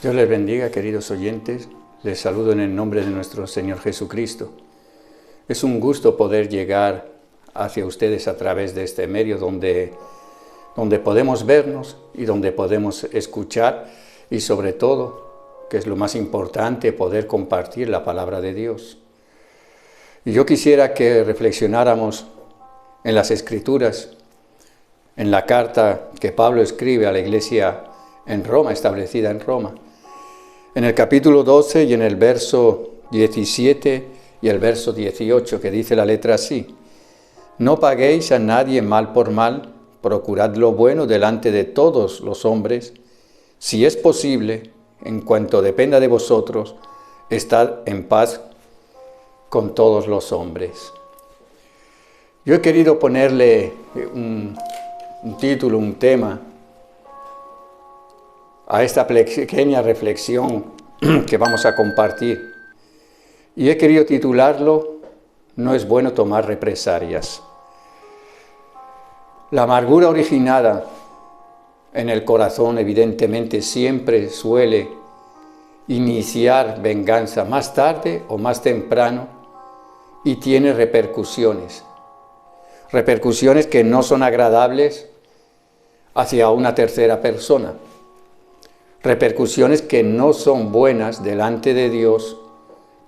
Dios les bendiga, queridos oyentes. Les saludo en el nombre de nuestro Señor Jesucristo. Es un gusto poder llegar hacia ustedes a través de este medio donde podemos vernos y donde podemos escuchar y sobre todo, que es lo más importante, poder compartir la palabra de Dios. Y yo quisiera que reflexionáramos en las Escrituras, en la carta que Pablo escribe a la iglesia en Roma, establecida en Roma. En el capítulo 12 y en el verso 17 y el verso 18, que dice la letra así: No paguéis a nadie mal por mal, procurad lo bueno delante de todos los hombres. Si es posible, en cuanto dependa de vosotros, estad en paz con todos los hombres. Yo he querido ponerle un título, un tema a esta pequeña reflexión que vamos a compartir. Y he querido titularlo: No es bueno tomar represalias. La amargura originada en el corazón evidentemente siempre suele iniciar venganza más tarde o más temprano y tiene repercusiones que no son agradables hacia una tercera persona. Repercusiones que no son buenas delante de Dios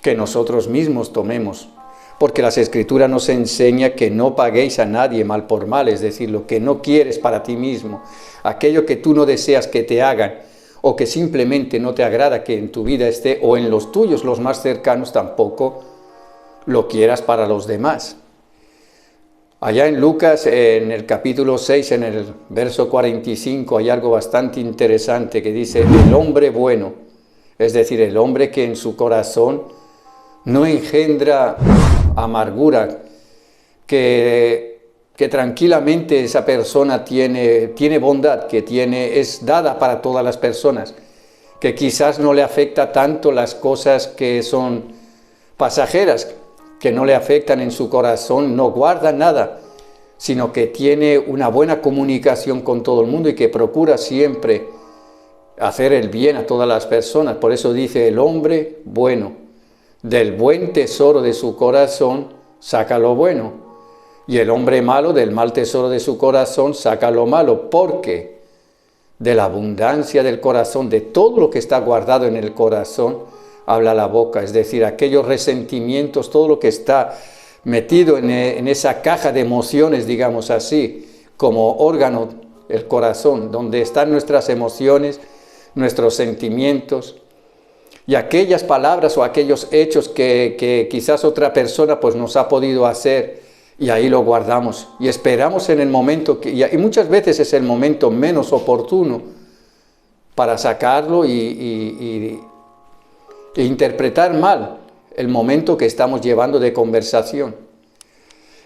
que nosotros mismos tomemos, porque las Escrituras nos enseña que no paguéis a nadie mal por mal, es decir, lo que no quieres para ti mismo, aquello que tú no deseas que te hagan o que simplemente no te agrada que en tu vida esté o en los tuyos, los más cercanos, tampoco lo quieras para los demás. Allá en Lucas, en el capítulo 6, en el verso 45, hay algo bastante interesante que dice: el hombre bueno, es decir, el hombre que en su corazón no engendra amargura, que tranquilamente esa persona tiene bondad, que es dada para todas las personas, que quizás no le afecta tanto las cosas que son pasajeras, que no le afectan en su corazón, no guarda nada, sino que tiene una buena comunicación con todo el mundo y que procura siempre hacer el bien a todas las personas. Por eso dice: el hombre bueno, del buen tesoro de su corazón saca lo bueno, y el hombre malo del mal tesoro de su corazón saca lo malo, porque de la abundancia del corazón, de todo lo que está guardado en el corazón, habla la boca, es decir, aquellos resentimientos, todo lo que está metido en esa caja de emociones, digamos así, como órgano, el corazón, donde están nuestras emociones, nuestros sentimientos, y aquellas palabras o aquellos hechos que quizás otra persona pues nos ha podido hacer, y ahí lo guardamos, y esperamos en el momento, y muchas veces es el momento menos oportuno para sacarlo e interpretar mal el momento que estamos llevando de conversación.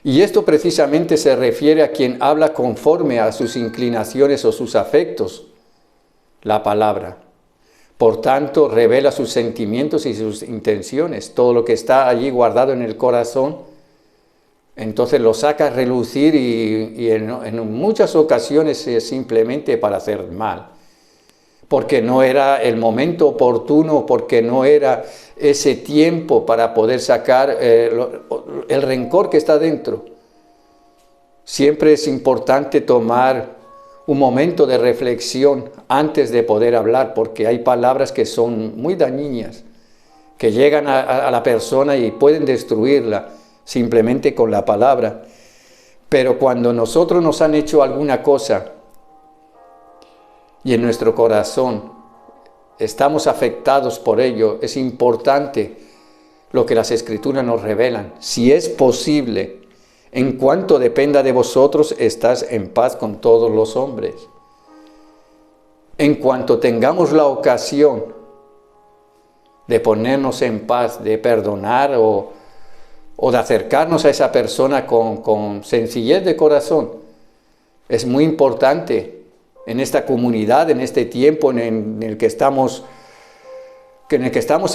Y esto precisamente se refiere a quien habla conforme a sus inclinaciones o sus afectos, la palabra. Por tanto, revela sus sentimientos y sus intenciones, todo lo que está allí guardado en el corazón, entonces lo saca a relucir y en muchas ocasiones es simplemente para hacer mal, porque no era el momento oportuno, porque no era ese tiempo para poder sacar el rencor que está dentro. Siempre es importante tomar un momento de reflexión antes de poder hablar, porque hay palabras que son muy dañinas, que llegan a la persona y pueden destruirla simplemente con la palabra. Pero cuando nosotros nos han hecho alguna cosa y en nuestro corazón estamos afectados por ello, es importante lo que las Escrituras nos revelan. Si es posible, en cuanto dependa de vosotros, estás en paz con todos los hombres. En cuanto tengamos la ocasión de ponernos en paz, de perdonar o de acercarnos a esa persona con sencillez de corazón, es muy importante en esta comunidad, en este tiempo en el que estamos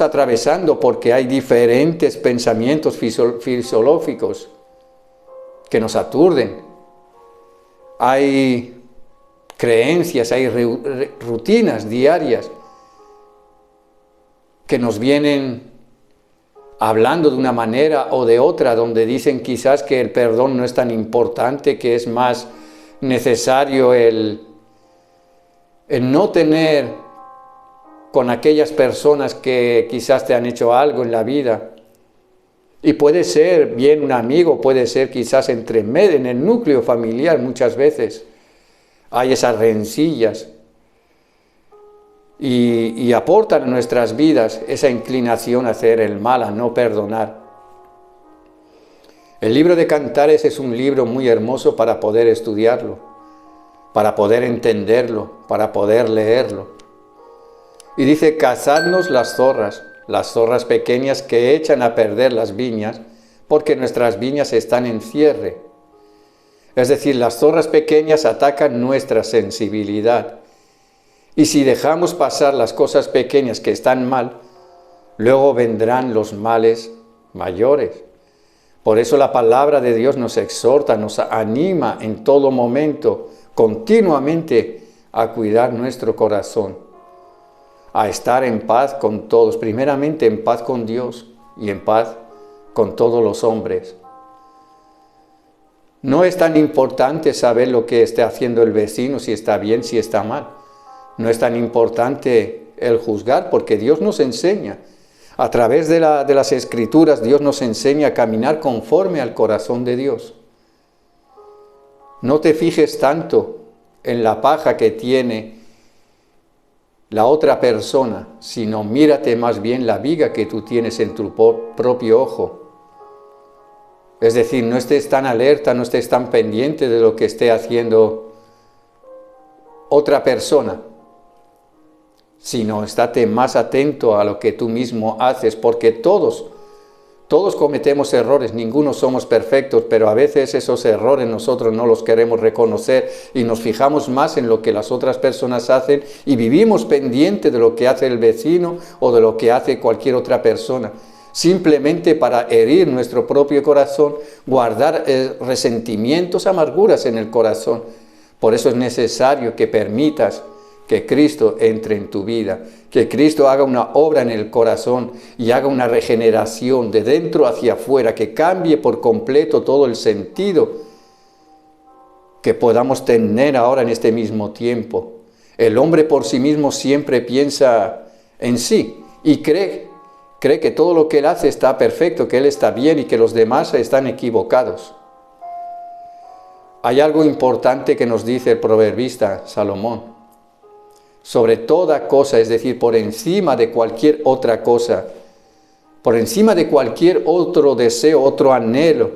atravesando, porque hay diferentes pensamientos filosóficos que nos aturden. Hay creencias, hay rutinas diarias que nos vienen hablando de una manera o de otra, donde dicen quizás que el perdón no es tan importante, que es más necesario el no tener con aquellas personas que quizás te han hecho algo en la vida. Y puede ser bien un amigo, puede ser quizás en el núcleo familiar muchas veces. Hay esas rencillas y aportan a nuestras vidas esa inclinación a hacer el mal, a no perdonar. El libro de Cantares es un libro muy hermoso para poder estudiarlo, para poder entenderlo, para poder leerlo. Y dice: cazadnos las zorras pequeñas que echan a perder las viñas, porque nuestras viñas están en cierre. Es decir, las zorras pequeñas atacan nuestra sensibilidad. Y si dejamos pasar las cosas pequeñas que están mal, luego vendrán los males mayores. Por eso la palabra de Dios nos exhorta, nos anima en todo momento, continuamente, a cuidar nuestro corazón, a estar en paz con todos, primeramente en paz con Dios y en paz con todos los hombres. No es tan importante saber lo que esté haciendo el vecino, si está bien, si está mal. No es tan importante el juzgar, porque Dios nos enseña. A través de las Escrituras, Dios nos enseña a caminar conforme al corazón de Dios. No te fijes tanto en la paja que tiene la otra persona, sino mírate más bien la viga que tú tienes en tu propio ojo. Es decir, no estés tan alerta, no estés tan pendiente de lo que esté haciendo otra persona, sino estate más atento a lo que tú mismo haces, porque todos cometemos errores, ninguno somos perfectos, pero a veces esos errores nosotros no los queremos reconocer y nos fijamos más en lo que las otras personas hacen y vivimos pendiente de lo que hace el vecino o de lo que hace cualquier otra persona, simplemente para herir nuestro propio corazón, guardar resentimientos, amarguras en el corazón. Por eso es necesario que permitas que Cristo entre en tu vida, que Cristo haga una obra en el corazón y haga una regeneración de dentro hacia afuera, que cambie por completo todo el sentido que podamos tener ahora en este mismo tiempo. El hombre por sí mismo siempre piensa en sí y cree que todo lo que él hace está perfecto, que él está bien y que los demás están equivocados. Hay algo importante que nos dice el proverbista Salomón. Sobre toda cosa, es decir, por encima de cualquier otra cosa, por encima de cualquier otro deseo, otro anhelo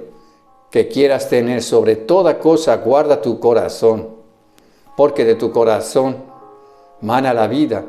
que quieras tener, sobre toda cosa guarda tu corazón, porque de tu corazón mana la vida.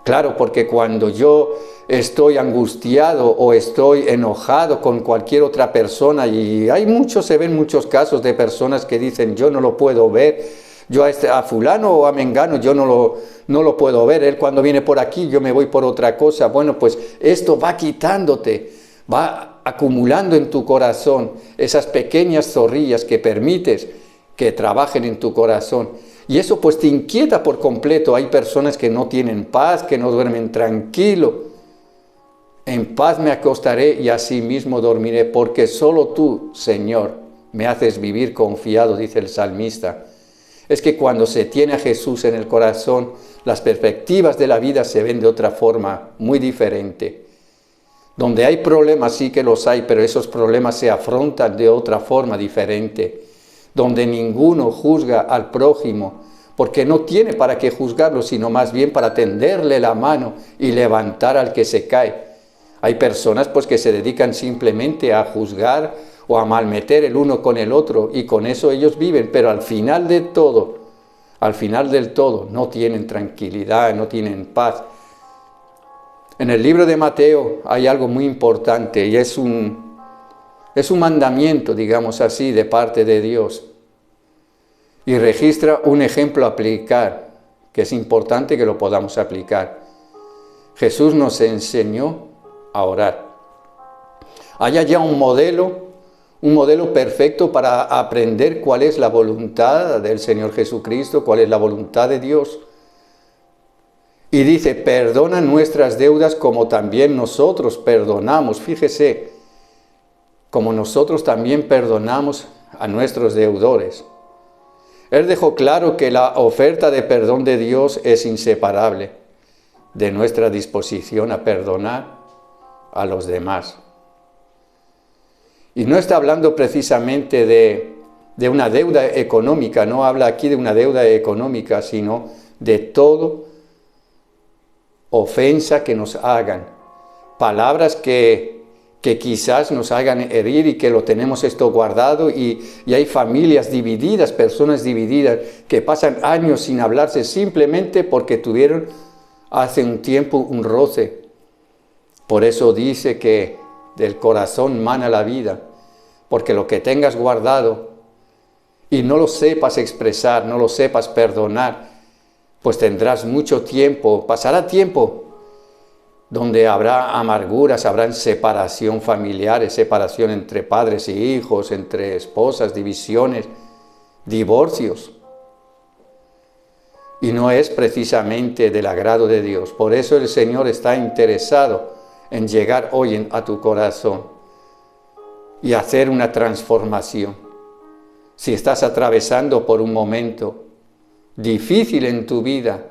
Claro, porque cuando yo estoy angustiado o estoy enojado con cualquier otra persona, y se ven muchos casos de personas que dicen: yo no lo puedo ver, yo a fulano o a mengano yo no lo puedo ver, él cuando viene por aquí yo me voy por otra cosa. Bueno, pues esto va quitándote, va acumulando en tu corazón esas pequeñas zorrillas que permites que trabajen en tu corazón. Y eso pues te inquieta por completo. Hay personas que no tienen paz, que no duermen tranquilo. En paz me acostaré y así mismo dormiré, porque solo tú, Señor, me haces vivir confiado, dice el salmista. Es que cuando se tiene a Jesús en el corazón, las perspectivas de la vida se ven de otra forma, muy diferente. Donde hay problemas, sí que los hay, pero esos problemas se afrontan de otra forma diferente. Donde ninguno juzga al prójimo, porque no tiene para qué juzgarlo, sino más bien para tenderle la mano y levantar al que se cae. Hay personas pues que se dedican simplemente a juzgar o a malmeter el uno con el otro, y con eso ellos viven, pero al final del todo, no tienen tranquilidad, no tienen paz. En el libro de Mateo hay algo muy importante, y es un mandamiento, digamos así, de parte de Dios, y registra un ejemplo a aplicar, que es importante que lo podamos aplicar. Jesús nos enseñó a orar. Hay allá un modelo perfecto para aprender cuál es la voluntad del Señor Jesucristo, cuál es la voluntad de Dios. Y dice, perdona nuestras deudas como también nosotros perdonamos. Fíjese, como nosotros también perdonamos a nuestros deudores. Él dejó claro que la oferta de perdón de Dios es inseparable de nuestra disposición a perdonar a los demás. Y no está hablando precisamente de una deuda económica, no habla aquí de una deuda económica, sino de todo ofensa que nos hagan, palabras que quizás nos hagan herir y que lo tenemos esto guardado y hay familias divididas, personas divididas que pasan años sin hablarse simplemente porque tuvieron hace un tiempo un roce. Por eso dice que del corazón mana la vida, porque lo que tengas guardado y no lo sepas expresar, no lo sepas perdonar, pues tendrás mucho tiempo, pasará tiempo donde habrá amarguras, habrá separación familiares, separación entre padres y hijos, entre esposas, divisiones, divorcios. Y no es precisamente del agrado de Dios. Por eso el Señor está interesado en llegar hoy a tu corazón y hacer una transformación. Si estás atravesando por un momento difícil en tu vida,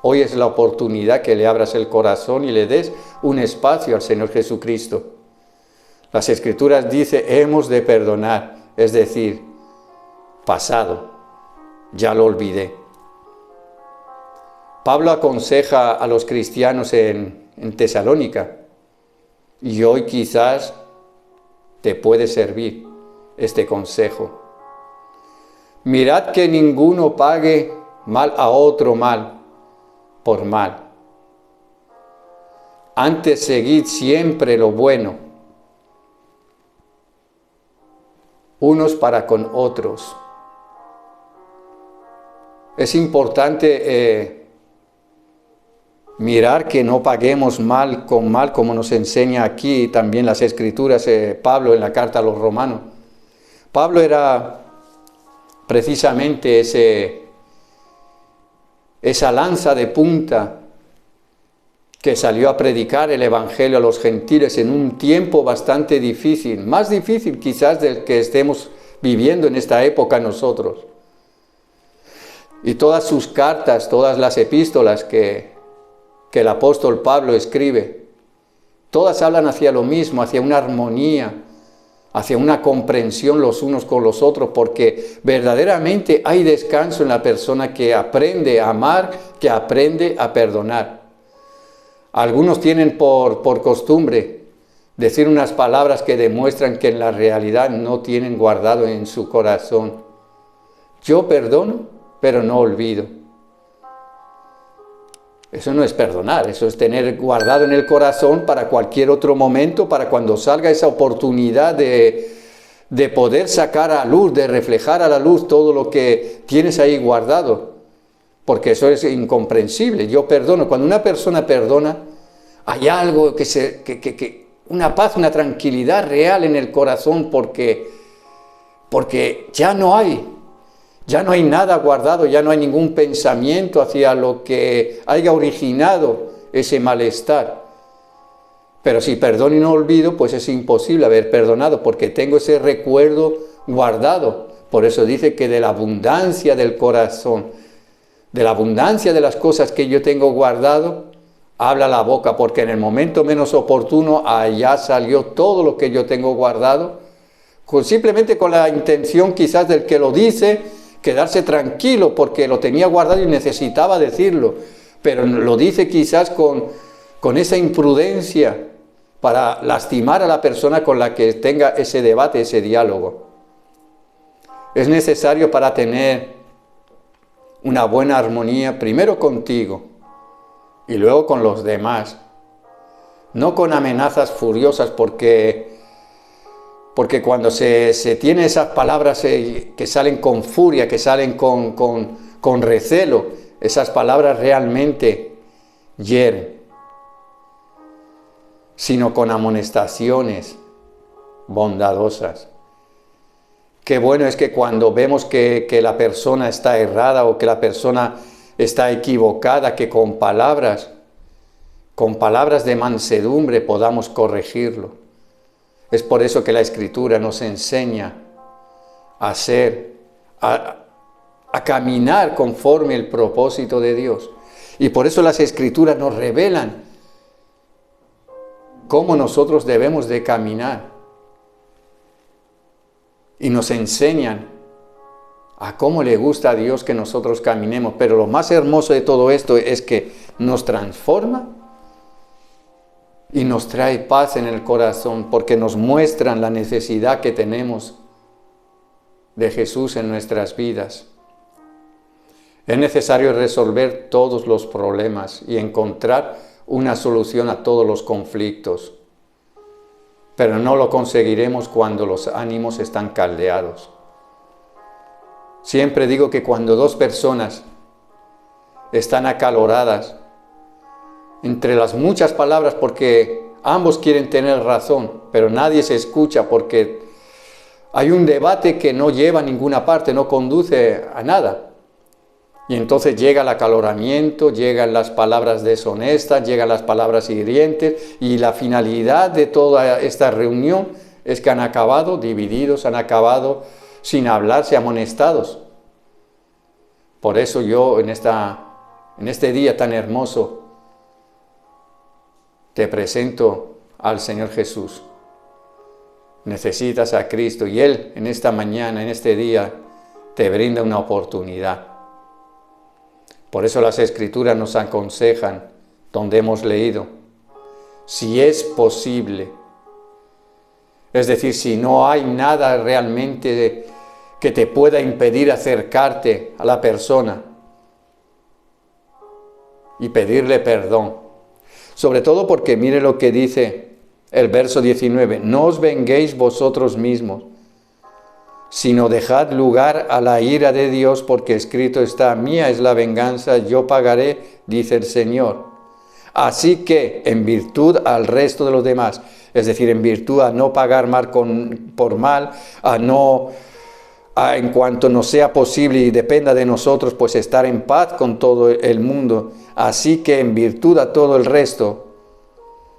hoy es la oportunidad que le abras el corazón y le des un espacio al Señor Jesucristo. Las Escrituras dicen, hemos de perdonar, es decir, pasado, ya lo olvidé. Pablo aconseja a los cristianos en Tesalónica, y hoy quizás te puede servir este consejo. Mirad que ninguno pague mal a otro mal por mal. Antes seguid siempre lo bueno, unos para con otros. Es importante mirar que no paguemos mal con mal, como nos enseña aquí también las Escrituras, Pablo en la carta a los Romanos. Pablo era precisamente esa lanza de punta que salió a predicar el Evangelio a los gentiles en un tiempo bastante difícil, más difícil quizás del que estemos viviendo en esta época nosotros. Y todas sus cartas, todas las epístolas que el apóstol Pablo escribe, todas hablan hacia lo mismo, hacia una armonía, hacia una comprensión los unos con los otros, porque verdaderamente hay descanso en la persona que aprende a amar, que aprende a perdonar. Algunos tienen por costumbre decir unas palabras que demuestran que en la realidad no tienen guardado en su corazón. Yo perdono, pero no olvido. Eso no es perdonar, eso es tener guardado en el corazón para cualquier otro momento, para cuando salga esa oportunidad de poder sacar a luz, de reflejar a la luz todo lo que tienes ahí guardado. Porque eso es incomprensible. Yo perdono. Cuando una persona perdona, hay algo una paz, una tranquilidad real en el corazón, porque ya no hay nada guardado, ya no hay ningún pensamiento hacia lo que haya originado ese malestar. Pero si perdono y no olvido, pues es imposible haber perdonado, porque tengo ese recuerdo guardado. Por eso dice que de la abundancia del corazón, de la abundancia de las cosas que yo tengo guardado, habla la boca, porque en el momento menos oportuno allá salió todo lo que yo tengo guardado, simplemente con la intención quizás del que lo dice, quedarse tranquilo porque lo tenía guardado y necesitaba decirlo, pero lo dice quizás con esa imprudencia para lastimar a la persona con la que tenga ese debate, ese diálogo. Es necesario para tener una buena armonía, primero contigo y luego con los demás, no con amenazas furiosas, porque cuando se tiene esas palabras que salen con furia, que salen con recelo, esas palabras realmente hieren, sino con amonestaciones bondadosas. Qué bueno es que cuando vemos que la persona está errada o que la persona está equivocada, que con palabras de mansedumbre podamos corregirlo. Es por eso que la Escritura nos enseña a caminar conforme el propósito de Dios. Y por eso las Escrituras nos revelan cómo nosotros debemos de caminar. Y nos enseñan a cómo le gusta a Dios que nosotros caminemos. Pero lo más hermoso de todo esto es que nos transforma y nos trae paz en el corazón, porque nos muestran la necesidad que tenemos de Jesús en nuestras vidas. Es necesario resolver todos los problemas y encontrar una solución a todos los conflictos, pero no lo conseguiremos cuando los ánimos están caldeados. Siempre digo que cuando dos personas están acaloradas, entre las muchas palabras, porque ambos quieren tener razón, pero nadie se escucha porque hay un debate que no lleva a ninguna parte, no conduce a nada. Y entonces llega el acaloramiento, llegan las palabras deshonestas, llegan las palabras hirientes, y la finalidad de toda esta reunión es que han acabado divididos, han acabado sin hablarse, amonestados. Por eso yo en este día tan hermoso te presento al Señor Jesús. Necesitas a Cristo y Él en esta mañana, en este día, te brinda una oportunidad. Por eso las Escrituras nos aconsejan, donde hemos leído, si es posible, es decir, si no hay nada realmente que te pueda impedir acercarte a la persona y pedirle perdón. Sobre todo porque mire lo que dice el verso 19, no os venguéis vosotros mismos, sino dejad lugar a la ira de Dios, porque escrito está, mía es la venganza, yo pagaré, dice el Señor. Así que, en virtud al resto de los demás, es decir, en virtud a no pagar mal por mal, en cuanto nos sea posible y dependa de nosotros, pues estar en paz con todo el mundo. Así que, en virtud a todo el resto,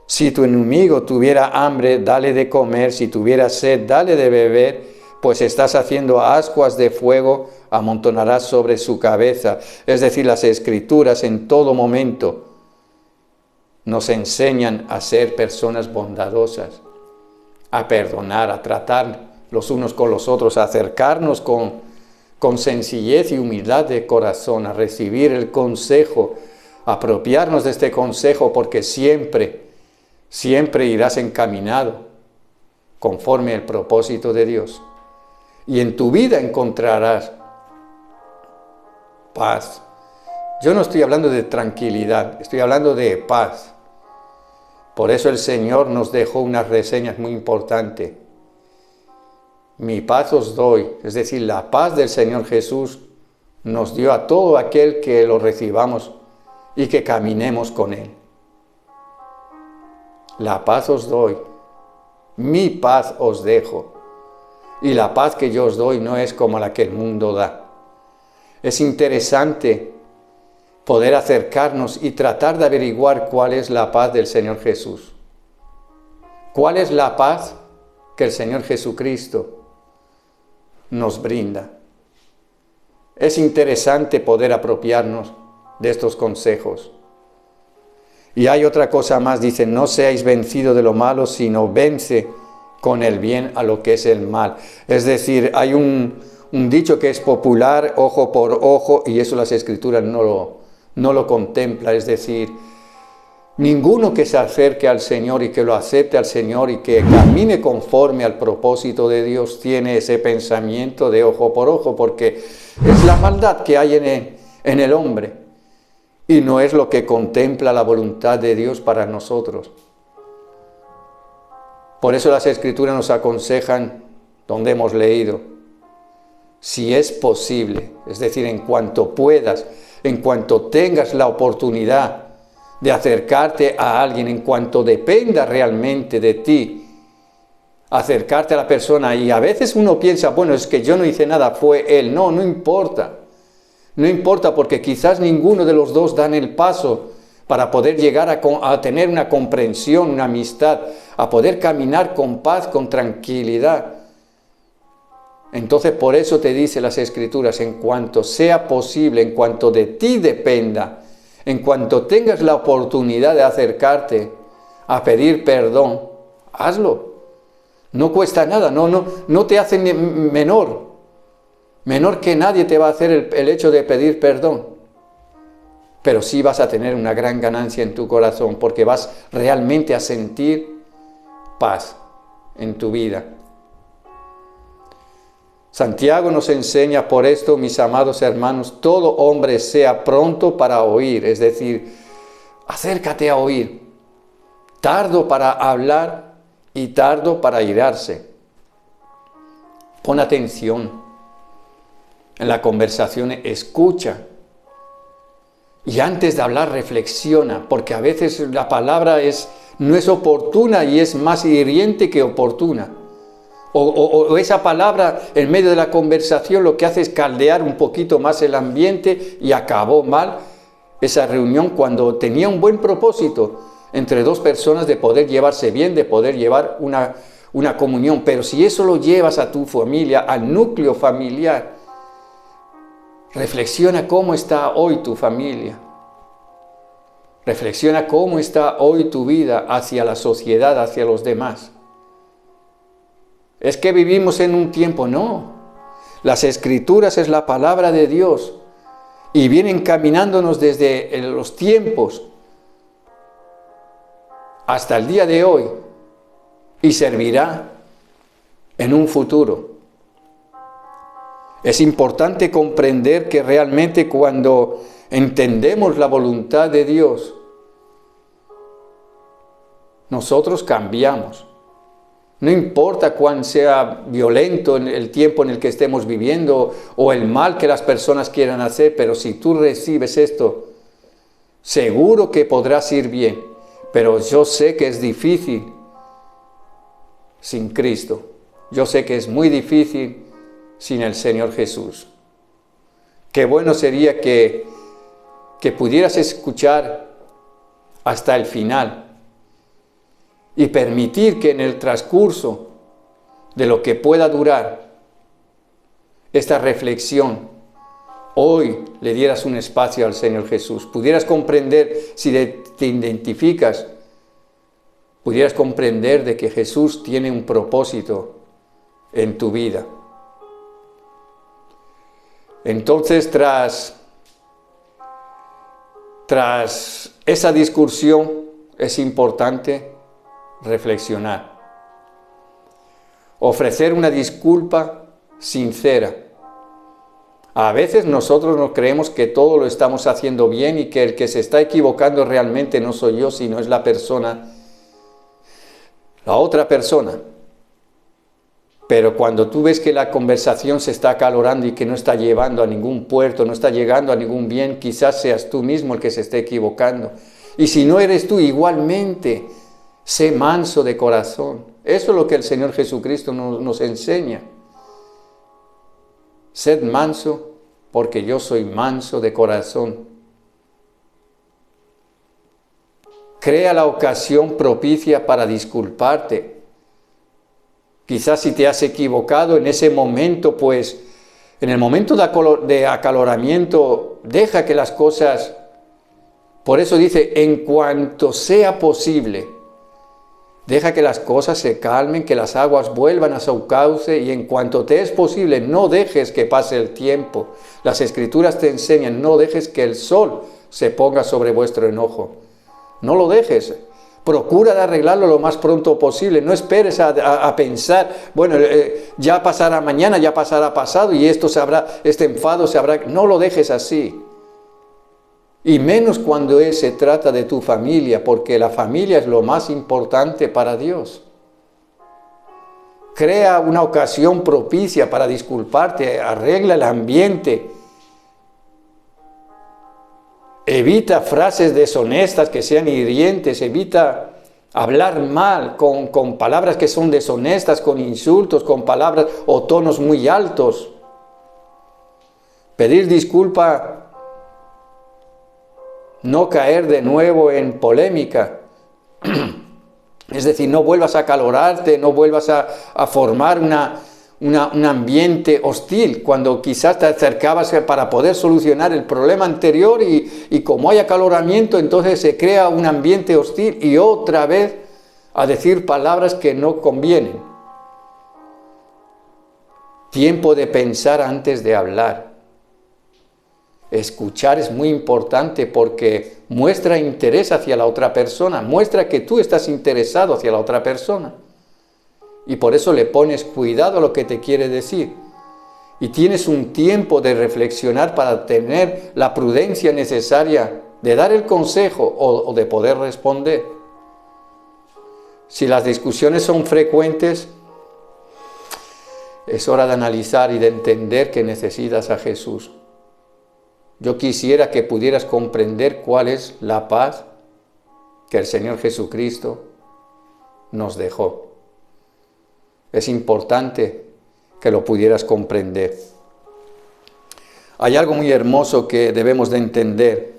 si tu enemigo tuviera hambre, dale de comer, si tuviera sed, dale de beber, pues estás haciendo ascuas de fuego, amontonarás sobre su cabeza. Es decir, las Escrituras en todo momento nos enseñan a ser personas bondadosas, a perdonar, a tratar los unos con los otros, a acercarnos con sencillez y humildad de corazón, a recibir el consejo, a apropiarnos de este consejo, porque siempre irás encaminado conforme al propósito de Dios. Y en tu vida encontrarás paz. Yo no estoy hablando de tranquilidad, estoy hablando de paz. Por eso el Señor nos dejó unas reseñas muy importantes. Mi paz os doy, es decir, la paz del Señor Jesús nos dio a todo aquel que lo recibamos y que caminemos con Él. La paz os doy, mi paz os dejo. Y la paz que yo os doy no es como la que el mundo da. Es interesante poder acercarnos y tratar de averiguar cuál es la paz del Señor Jesús. ¿Cuál es la paz que el Señor Jesucristo nos brinda? Es interesante poder apropiarnos de estos consejos. Y hay otra cosa más, dice, no seáis vencidos de lo malo, sino vence con el bien a lo que es el mal. Es decir, hay un dicho que es popular, ojo por ojo, y eso las Escrituras no lo contempla. Es decir, ninguno que se acerque al Señor y que lo acepte al Señor y que camine conforme al propósito de Dios tiene ese pensamiento de ojo por ojo, porque es la maldad que hay en el hombre y no es lo que contempla la voluntad de Dios para nosotros. Por eso las Escrituras nos aconsejan, donde hemos leído, si es posible, es decir, en cuanto puedas, en cuanto tengas la oportunidad de acercarte a alguien, en cuanto dependa realmente de ti, acercarte a la persona. Y a veces uno piensa, bueno, es que yo no hice nada, fue él. No importa. No importa, porque quizás ninguno de los dos dan el paso para poder llegar a tener una comprensión, una amistad, a poder caminar con paz, con tranquilidad. Entonces por eso te dice las Escrituras, en cuanto sea posible, en cuanto de ti dependa, en cuanto tengas la oportunidad de acercarte a pedir perdón, hazlo. No cuesta nada, no te hace menor que nadie te va a hacer el hecho de pedir perdón. Pero sí vas a tener una gran ganancia en tu corazón, porque vas realmente a sentir paz en tu vida. Santiago nos enseña por esto, mis amados hermanos, todo hombre sea pronto para oír, es decir, acércate a oír, tardo para hablar y tardo para airarse. Pon atención en la conversación, escucha. Y antes de hablar, reflexiona, porque a veces la palabra no es oportuna y es más hiriente que oportuna. O esa palabra en medio de la conversación lo que hace es caldear un poquito más el ambiente y acabó mal esa reunión cuando tenía un buen propósito entre dos personas de poder llevarse bien, de poder llevar una comunión. Pero si eso lo llevas a tu familia, al núcleo familiar, reflexiona cómo está hoy tu familia. Reflexiona cómo está hoy tu vida hacia la sociedad, hacia los demás. Es que vivimos en un tiempo, no. Las Escrituras es la palabra de Dios y vienen caminándonos desde los tiempos hasta el día de hoy y servirá en un futuro. Es importante comprender que realmente cuando entendemos la voluntad de Dios, nosotros cambiamos. No importa cuán sea violento el tiempo en el que estemos viviendo o el mal que las personas quieran hacer, pero si tú recibes esto, seguro que podrás ir bien. Pero yo sé que es difícil sin Cristo. Yo sé que es muy difícil sin el Señor Jesús. Qué bueno sería que pudieras escuchar hasta el final y permitir que en el transcurso de lo que pueda durar esta reflexión, hoy le dieras un espacio al Señor Jesús. Pudieras comprender, si te identificas, pudieras comprender de que Jesús tiene un propósito en tu vida. Entonces, tras esa discusión, es importante reflexionar. Ofrecer una disculpa sincera. A veces nosotros nos creemos que todo lo estamos haciendo bien y que el que se está equivocando realmente no soy yo, sino es la otra persona. Pero cuando tú ves que la conversación se está acalorando y que no está llevando a ningún puerto, no está llegando a ningún bien, quizás seas tú mismo el que se esté equivocando. Y si no eres tú, igualmente, sé manso de corazón. Eso es lo que el Señor Jesucristo nos enseña. Sed manso, porque yo soy manso de corazón. Crea la ocasión propicia para disculparte. Quizás si te has equivocado en ese momento, pues en el momento de acaloramiento, deja que las cosas, por eso dice, en cuanto sea posible, deja que las cosas se calmen, que las aguas vuelvan a su cauce y en cuanto te es posible, no dejes que pase el tiempo. Las Escrituras te enseñan, no dejes que el sol se ponga sobre vuestro enojo. No lo dejes. Procura de arreglarlo lo más pronto posible. No esperes a pensar, bueno, ya pasará mañana, ya pasará pasado y este enfado se habrá. No lo dejes así. Y menos cuando se trata de tu familia, porque la familia es lo más importante para Dios. Crea una ocasión propicia para disculparte, arregla el ambiente. Evita frases deshonestas que sean hirientes, evita hablar mal con palabras que son deshonestas, con insultos, con palabras o tonos muy altos. Pedir disculpa, no caer de nuevo en polémica. Es decir, no vuelvas a acalorarte, no vuelvas a formar un ambiente hostil cuando quizás te acercabas para poder solucionar el problema anterior y como hay acaloramiento, entonces se crea un ambiente hostil y otra vez a decir palabras que no convienen. Tiempo de pensar antes de hablar. Escuchar es muy importante porque muestra interés hacia la otra persona, muestra que tú estás interesado hacia la otra persona. Y por eso le pones cuidado a lo que te quiere decir. Y tienes un tiempo de reflexionar para tener la prudencia necesaria de dar el consejo o de poder responder. Si las discusiones son frecuentes, es hora de analizar y de entender que necesitas a Jesús. Yo quisiera que pudieras comprender cuál es la paz que el Señor Jesucristo nos dejó. Es importante que lo pudieras comprender. Hay algo muy hermoso que debemos de entender,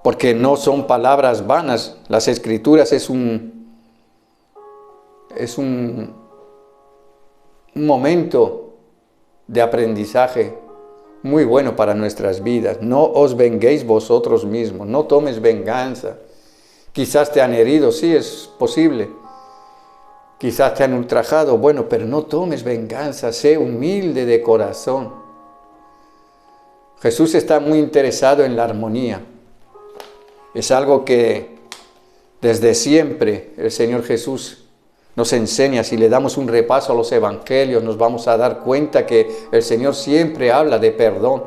porque no son palabras vanas. Las Escrituras es un momento de aprendizaje muy bueno para nuestras vidas. No os venguéis vosotros mismos, no tomes venganza. Quizás te han herido, sí, es posible. Quizás te han ultrajado, bueno, pero no tomes venganza, sé humilde de corazón. Jesús está muy interesado en la armonía. Es algo que desde siempre el Señor Jesús nos enseña. Si le damos un repaso a los evangelios, nos vamos a dar cuenta que el Señor siempre habla de perdón.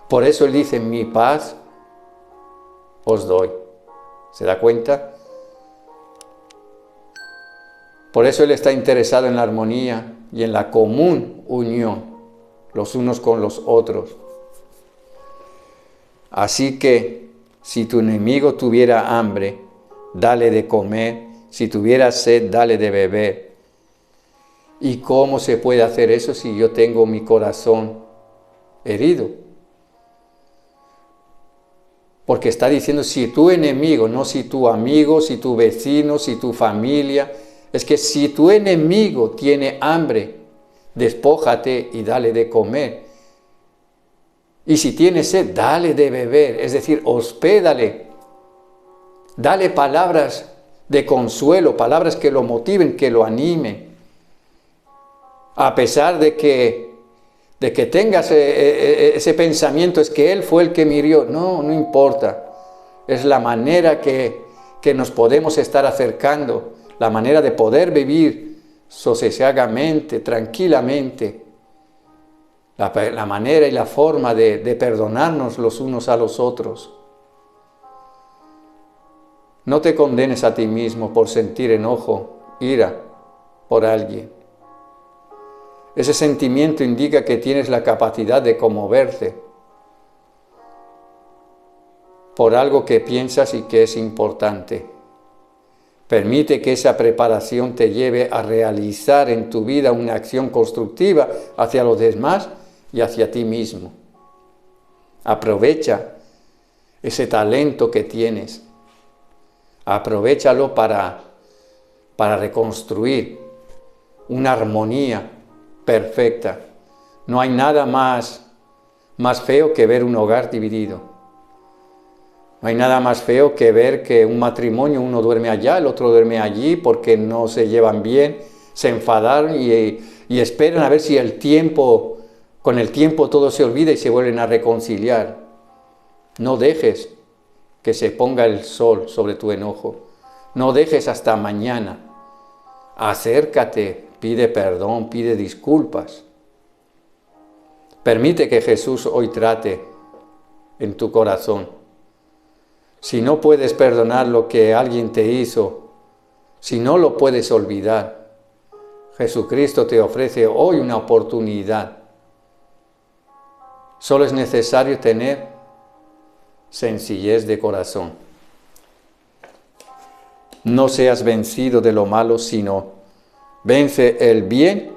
Por eso Él dice, mi paz os doy. ¿Se da cuenta? Por eso Él está interesado en la armonía y en la común unión, los unos con los otros. Así que, si tu enemigo tuviera hambre, dale de comer. Si tuviera sed, dale de beber. ¿Y cómo se puede hacer eso si yo tengo mi corazón herido? Porque está diciendo, si tu enemigo, no si tu amigo, si tu vecino, si tu familia. Es que si tu enemigo tiene hambre, despójate y dale de comer. Y si tiene sed, dale de beber. Es decir, hospédale. Dale palabras de consuelo, palabras que lo motiven, que lo animen. A pesar de que tengas ese pensamiento, es que Él fue el que me hirió. No importa. Es la manera que nos podemos estar acercando, la manera de poder vivir sosegadamente, tranquilamente, la manera y la forma de perdonarnos los unos a los otros. No te condenes a ti mismo por sentir enojo, ira por alguien. Ese sentimiento indica que tienes la capacidad de conmoverte por algo que piensas y que es importante. Permite que esa preparación te lleve a realizar en tu vida una acción constructiva hacia los demás y hacia ti mismo. Aprovecha ese talento que tienes. Aprovéchalo para reconstruir una armonía perfecta. No hay nada más feo que ver un hogar dividido. No hay nada más feo que ver que un matrimonio, uno duerme allá, el otro duerme allí porque no se llevan bien, se enfadaron y esperan a ver si con el tiempo todo se olvida y se vuelven a reconciliar. No dejes que se ponga el sol sobre tu enojo. No dejes hasta mañana. Acércate, pide perdón, pide disculpas. Permite que Jesús hoy trate en tu corazón. Si no puedes perdonar lo que alguien te hizo, si no lo puedes olvidar, Jesucristo te ofrece hoy una oportunidad. Solo es necesario tener sencillez de corazón. No seas vencido de lo malo, sino vence el bien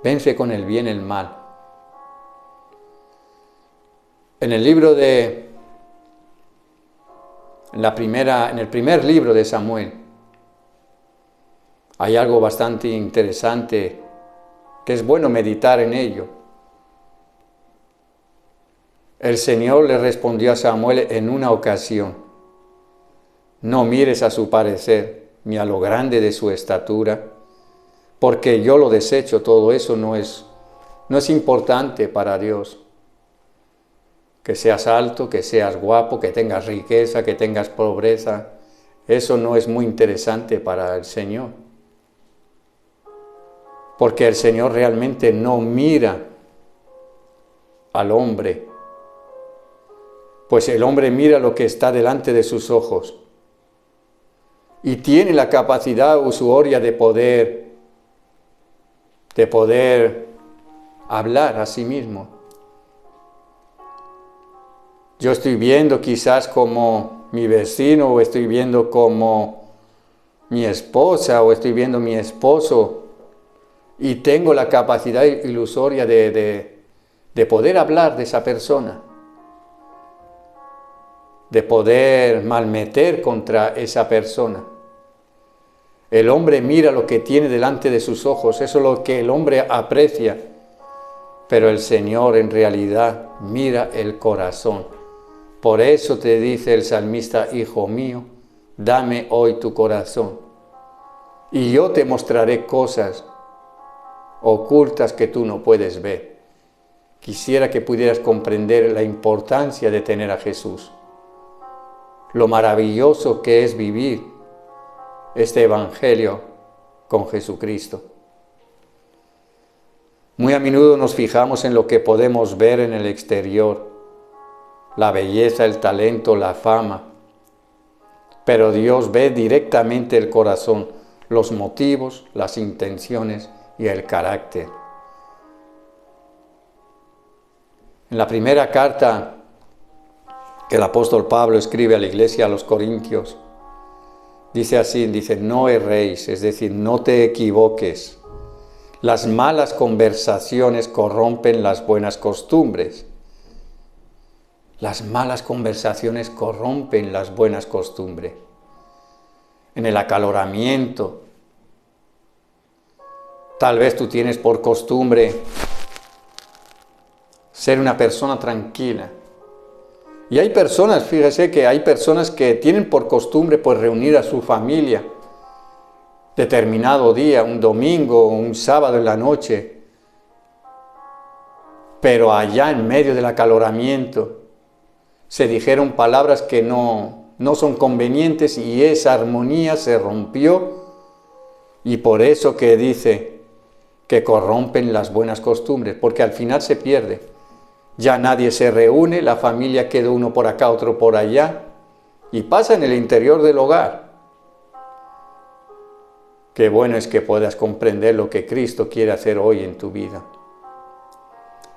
Vence con el bien el mal. En el libro en el primer libro de Samuel, hay algo bastante interesante que es bueno meditar en ello. El Señor le respondió a Samuel en una ocasión: no mires a su parecer, ni a lo grande de su estatura, porque yo lo desecho. Todo eso no es importante para Dios. Que seas alto, que seas guapo, que tengas riqueza, que tengas pobreza, eso no es muy interesante para el Señor. Porque el Señor realmente no mira al hombre, pues el hombre mira lo que está delante de sus ojos y tiene la capacidad usuaria de poder hablar a sí mismo. Yo estoy viendo quizás como mi vecino, o estoy viendo como mi esposa, o estoy viendo mi esposo, y tengo la capacidad ilusoria de poder hablar de esa persona, de poder malmeter contra esa persona. El hombre mira lo que tiene delante de sus ojos, eso es lo que el hombre aprecia, pero el Señor en realidad mira el corazón. Por eso te dice el salmista: hijo mío, dame hoy tu corazón, y yo te mostraré cosas ocultas que tú no puedes ver. Quisiera que pudieras comprender la importancia de tener a Jesús, lo maravilloso que es vivir este evangelio con Jesucristo. Muy a menudo nos fijamos en lo que podemos ver en el exterior, la belleza, el talento, la fama, pero Dios ve directamente el corazón, los motivos, las intenciones y el carácter. En la primera carta que el apóstol Pablo escribe a la iglesia, a los Corintios, dice así, no erréis, es decir, no te equivoques. Las malas conversaciones corrompen las buenas costumbres. Las malas conversaciones corrompen las buenas costumbres. En el acaloramiento, tal vez tú tienes por costumbre ser una persona tranquila. Y hay personas, fíjese que hay personas que tienen por costumbre pues reunir a su familia determinado día, un domingo, un sábado en la noche, pero allá en medio del acaloramiento se dijeron palabras que no son convenientes y esa armonía se rompió, y por eso que dice que corrompen las buenas costumbres, porque al final se pierde. Ya nadie se reúne, la familia queda uno por acá, otro por allá, y pasa en el interior del hogar. Qué bueno es que puedas comprender lo que Cristo quiere hacer hoy en tu vida.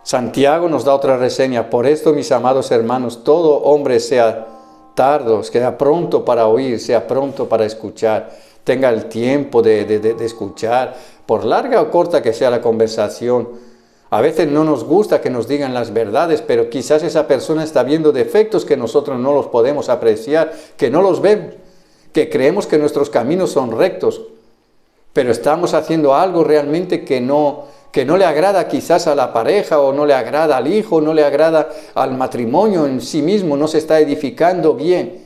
Santiago nos da otra reseña: por esto, mis amados hermanos, todo hombre sea tardo, sea pronto para oír, sea pronto para escuchar, tenga el tiempo de escuchar, por larga o corta que sea la conversación. A veces no nos gusta que nos digan las verdades, pero quizás esa persona está viendo defectos que nosotros no los podemos apreciar, que no los vemos, que creemos que nuestros caminos son rectos, pero estamos haciendo algo realmente que no le agrada quizás a la pareja, o no le agrada al hijo, no le agrada al matrimonio en sí mismo, no se está edificando bien.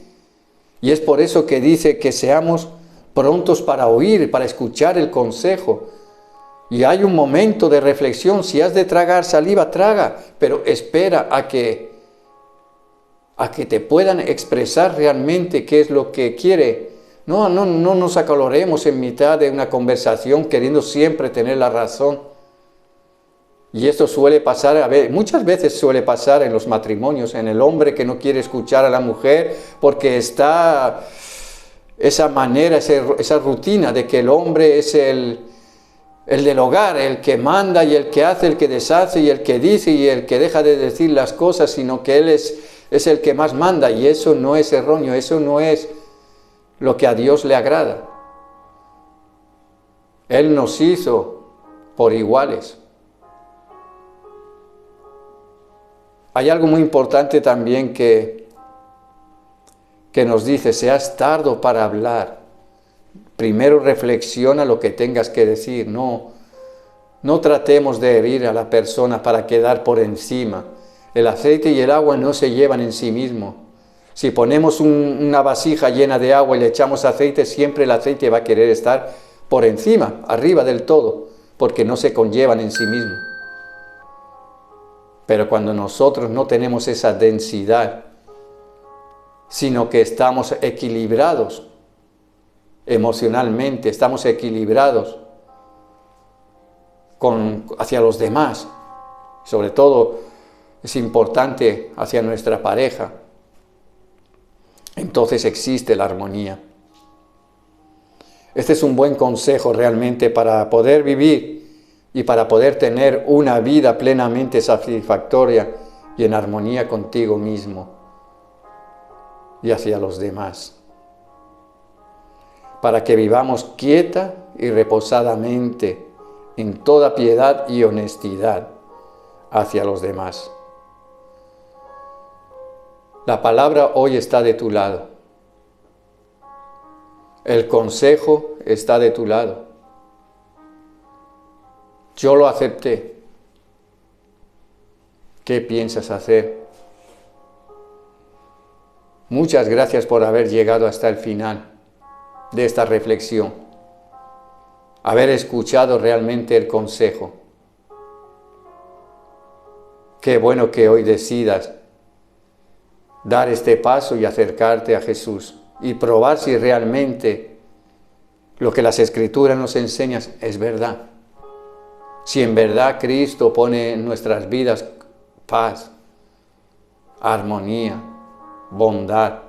Y es por eso que dice que seamos prontos para oír, para escuchar el consejo. Y hay un momento de reflexión: si has de tragar saliva, traga, pero espera a que te puedan expresar realmente qué es lo que quiere. No nos acaloremos en mitad de una conversación queriendo siempre tener la razón. Y esto suele pasar, muchas veces suele pasar en los matrimonios, en el hombre que no quiere escuchar a la mujer porque está esa manera, esa rutina de que el hombre es el del hogar, el que manda y el que hace, el que deshace y el que dice y el que deja de decir las cosas, sino que él es el que más manda, y eso no es erróneo, eso no es lo que a Dios le agrada. Él nos hizo por iguales. Hay algo muy importante también que nos dice, seas tardo para hablar. Primero reflexiona lo que tengas que decir. No tratemos de herir a la persona para quedar por encima. El aceite y el agua no se llevan en sí mismo. Si ponemos una vasija llena de agua y le echamos aceite, siempre el aceite va a querer estar por encima, arriba del todo, porque no se conllevan en sí mismo. Pero cuando nosotros no tenemos esa densidad, sino que estamos equilibrados emocionalmente, estamos equilibrados hacia los demás, sobre todo es importante hacia nuestra pareja, entonces existe la armonía. Este es un buen consejo realmente para poder vivir y para poder tener una vida plenamente satisfactoria y en armonía contigo mismo y hacia los demás. Para que vivamos quieta y reposadamente en toda piedad y honestidad hacia los demás. La palabra hoy está de tu lado. El consejo está de tu lado. Yo lo acepté. ¿Qué piensas hacer? Muchas gracias por haber llegado hasta el final de esta reflexión, haber escuchado realmente el consejo. Qué bueno que hoy decidas dar este paso y acercarte a Jesús y probar si realmente lo que las Escrituras nos enseñan es verdad. Si en verdad Cristo pone en nuestras vidas paz, armonía, bondad,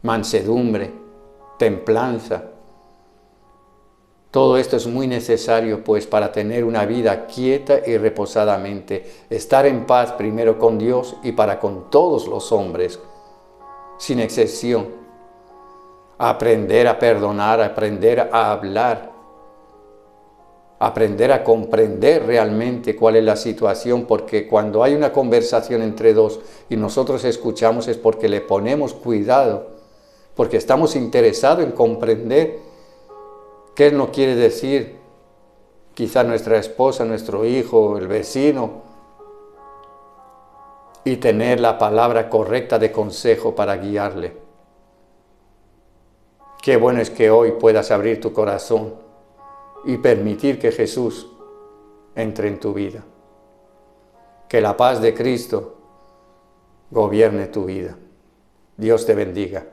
mansedumbre, templanza. Todo esto es muy necesario pues para tener una vida quieta y reposadamente, estar en paz primero con Dios y para con todos los hombres, sin excepción. Aprender a perdonar, aprender a hablar, aprender a comprender realmente cuál es la situación, porque cuando hay una conversación entre dos y nosotros escuchamos es porque le ponemos cuidado, porque estamos interesados en comprender qué nos quiere decir quizá nuestra esposa, nuestro hijo, el vecino, y tener la palabra correcta de consejo para guiarle. Qué bueno es que hoy puedas abrir tu corazón y permitir que Jesús entre en tu vida. Que la paz de Cristo gobierne tu vida. Dios te bendiga.